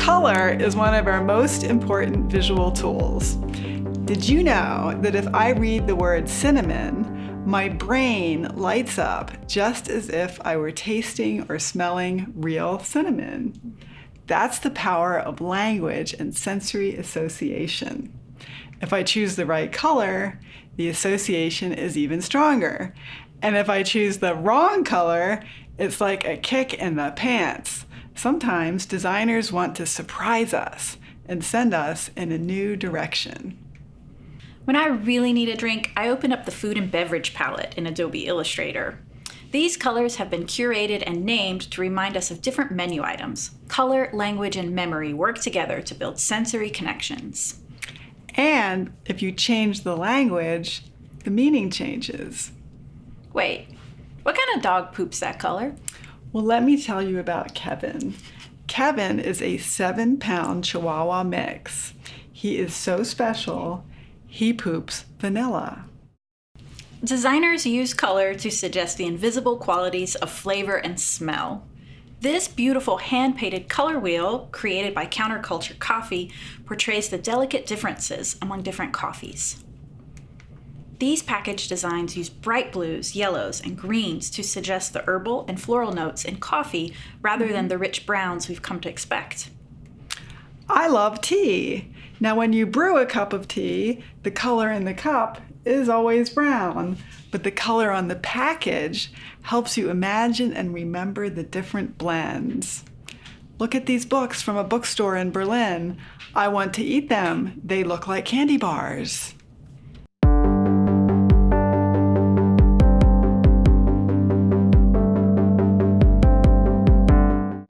Color is one of our most important visual tools. Did you know that if I read the word cinnamon, my brain lights up just as if I were tasting or smelling real cinnamon? That's the power of language and sensory association. If I choose the right color, the association is even stronger. And if I choose the wrong color, it's like a kick in the pants. Sometimes designers want to surprise us and send us in a new direction. When I really need a drink, I open up the food and beverage palette in Adobe Illustrator. These colors have been curated and named to remind us of different menu items. Color, language, and memory work together to build sensory connections. And if you change the language, the meaning changes. Wait, what kind of dog poops that color? Well, let me tell you about Kevin. Kevin is a 7-pound Chihuahua mix. He is so special, he poops vanilla. Designers use color to suggest the invisible qualities of flavor and smell. This beautiful hand-painted color wheel, created by Counterculture Coffee, portrays the delicate differences among different coffees. These package designs use bright blues, yellows, and greens to suggest the herbal and floral notes in coffee rather than the rich browns we've come to expect. I love tea. Now, when you brew a cup of tea, the color in the cup is always brown, but the color on the package helps you imagine and remember the different blends. Look at these books from a bookstore in Berlin. I want to eat them. They look like candy bars.